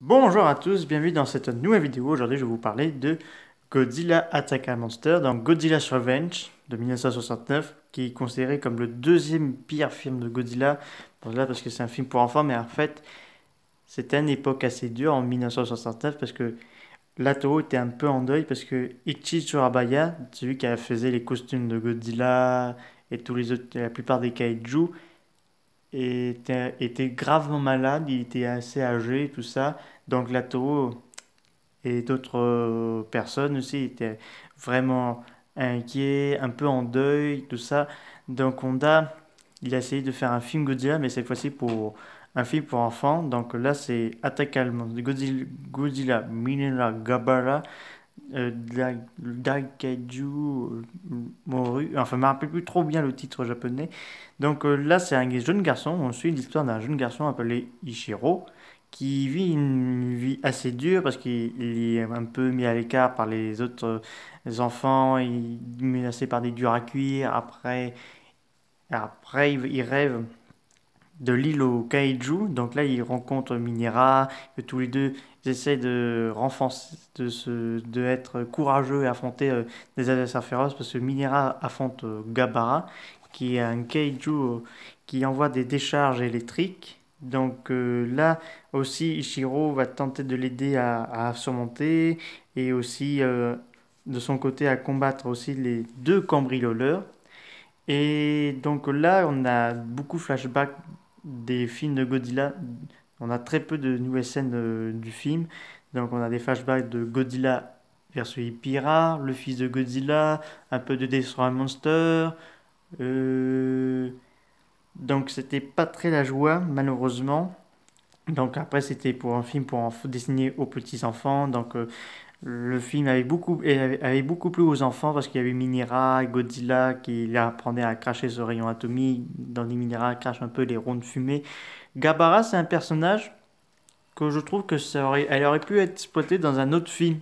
Bonjour à tous, bienvenue dans cette nouvelle vidéo. Aujourd'hui, je vais vous parler de Godzilla Attack a Monster dans Godzilla's Revenge de 1969, qui est considéré comme le deuxième pire film de Godzilla. Bon, là, parce que c'est un film pour enfants, mais en fait, c'était une époque assez dure en 1969 parce que Latoro était un peu en deuil parce que Ichi Tsurabaya, celui qui a fait les costumes de Godzilla et tous les autres, la plupart des kaiju, était gravement malade, il était assez âgé, tout ça. Donc Latoro et d'autres personnes aussi étaient vraiment inquiets, un peu en deuil, tout ça. Donc Honda, il a essayé de faire un film Godzilla, mais cette fois-ci pour un film pour enfants. Donc là, c'est Attack Allemand, Godzilla, Godzilla Minera Gabara, Daikaiju Moru. Enfin, je me rappelle plus trop bien le titre japonais. Donc là, c'est un jeune garçon. On suit l'histoire d'un jeune garçon appelé Ichiro qui vit une vie assez dure parce qu'il est un peu mis à l'écart par les autres enfants, il est menacé par des durs à cuire. Après il rêve de l'île au Kaiju. Donc là, il rencontre Minera, que tous les deux ils essaient de renforcer, de être courageux et affronter des adversaires féroces parce que Minera affronte Gabara, qui est un Kaiju qui envoie des décharges électriques. Donc là aussi, Ichiro va tenter de l'aider à surmonter et aussi de son côté à combattre aussi les deux cambrioleurs. Et donc là, on a beaucoup de flashbacks des films de Godzilla. On a très peu de nouvelles scènes du film. Donc on a des flashbacks de Godzilla versus Ipira, le fils de Godzilla, un peu de Destroy Monster. Euh, Donc c'était pas très la joie, malheureusement. Donc après, c'était pour un film destiné aux petits enfants. Donc le film avait beaucoup plu aux enfants parce qu'il y avait Minera, Godzilla qui apprenait à cracher ce rayon atomique. Dans les Minera, crache un peu les ronds de fumée. Gabara, c'est un personnage que je trouve que elle aurait pu être exploitée dans un autre film.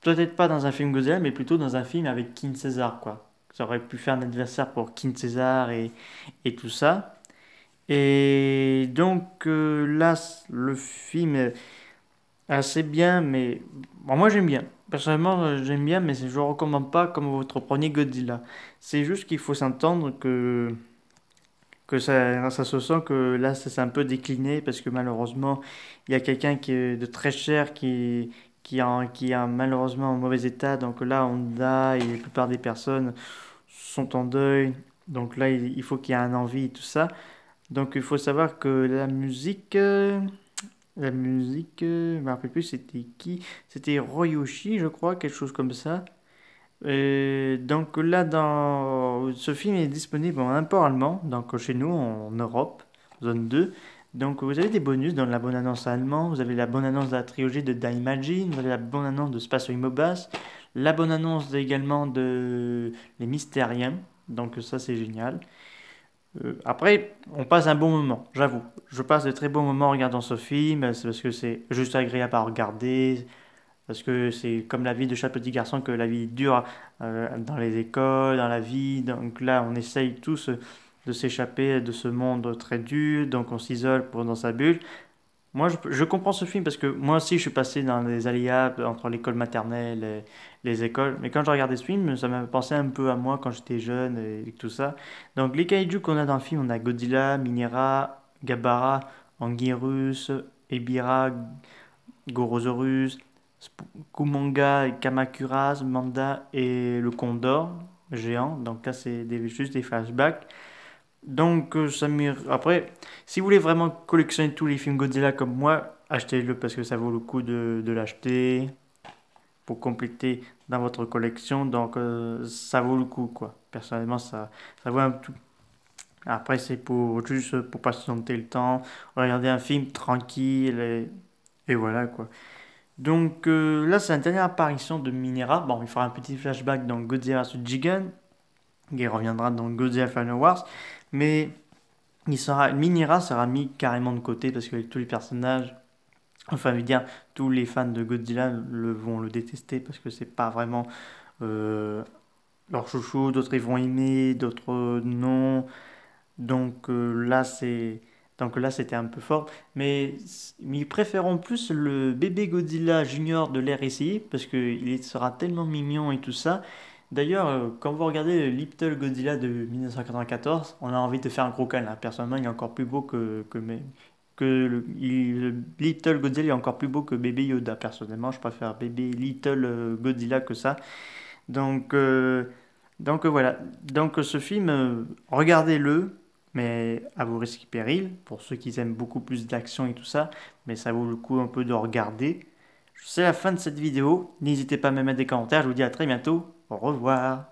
Peut-être pas dans un film Godzilla, mais plutôt dans un film avec King Caesar, quoi. Ça aurait pu faire un adversaire pour King Caesar et tout ça. Et donc là, le film est assez bien, mais bon, moi j'aime bien. Personnellement, j'aime bien, mais je ne recommande pas comme votre premier Godzilla. C'est juste qu'il faut s'entendre que ça se sent que là, ça s'est un peu décliné parce que malheureusement, il y a quelqu'un qui est de très cher qui est malheureusement en mauvais état. Donc là, Honda et la plupart des personnes sont en deuil. Donc là, il faut qu'il y ait un envie et tout ça. Donc il faut savoir que je me rappelle plus c'était qui. C'était Royoshi, je crois, quelque chose comme ça. Donc là, ce film est disponible en import allemand, donc chez nous en Europe, zone 2. Donc vous avez des bonus dans la bonne annonce allemand, vous avez la bonne annonce de la trilogie de Daimajin, vous avez la bonne annonce de Space Imobas, la bonne annonce également de Les Mystériens, donc ça c'est génial. Après, on passe un bon moment, j'avoue. Je passe de très bons moments en regardant ce film, c'est parce que c'est juste agréable à regarder, parce que c'est comme la vie de chaque petit garçon que la vie dure dans les écoles, dans la vie. Donc là, on essaye tous de s'échapper de ce monde très dur, donc on s'isole dans sa bulle. Moi, je comprends ce film parce que moi aussi, je suis passé dans les aléas entre l'école maternelle et les écoles. Mais quand je regardais ce film, ça m'a pensé un peu à moi quand j'étais jeune et tout ça. Donc, les kaiju qu'on a dans le film, on a Godzilla, Minera, Gabara, Anguirus, Ebira, Gorosaurus, Kumonga, Kamakuras, Manda et le Condor géant. Donc là, c'est juste des flashbacks. Donc, après, si vous voulez vraiment collectionner tous les films Godzilla comme moi, achetez-le parce que ça vaut le coup de l'acheter pour compléter dans votre collection. Donc, ça vaut le coup, quoi. Personnellement, ça vaut un tout. Après, c'est pour juste pour patienter le temps, regarder un film tranquille et voilà, quoi. Donc là, c'est la dernière apparition de Minera. Bon, il fera un petit flashback dans Godzilla vs Gigan. Il reviendra dans Godzilla Final Wars. Mais Minera sera mis carrément de côté parce que tous les personnages, enfin, je veux dire, tous les fans de Godzilla vont le détester parce que c'est pas vraiment euh, leur chouchou. D'autres ils vont aimer, d'autres non. Donc là, c'est Donc là, c'était un peu fort. Mais préférons plus le bébé Godzilla Junior de l'ère ici, parce qu'il sera tellement mignon et tout ça. D'ailleurs, quand vous regardez le Little Godzilla de 1994, on a envie de faire un gros câlin. Personnellement, il est encore plus beau le Little Godzilla est encore plus beau que bébé Yoda. Personnellement, je préfère bébé Little Godzilla que ça. Donc, euh, voilà. Donc ce film, regardez-le, mais à vos risques et périls, pour ceux qui aiment beaucoup plus d'action et tout ça, mais ça vaut le coup un peu de regarder. C'est la fin de cette vidéo. N'hésitez pas à me mettre des commentaires. Je vous dis à très bientôt. Au revoir.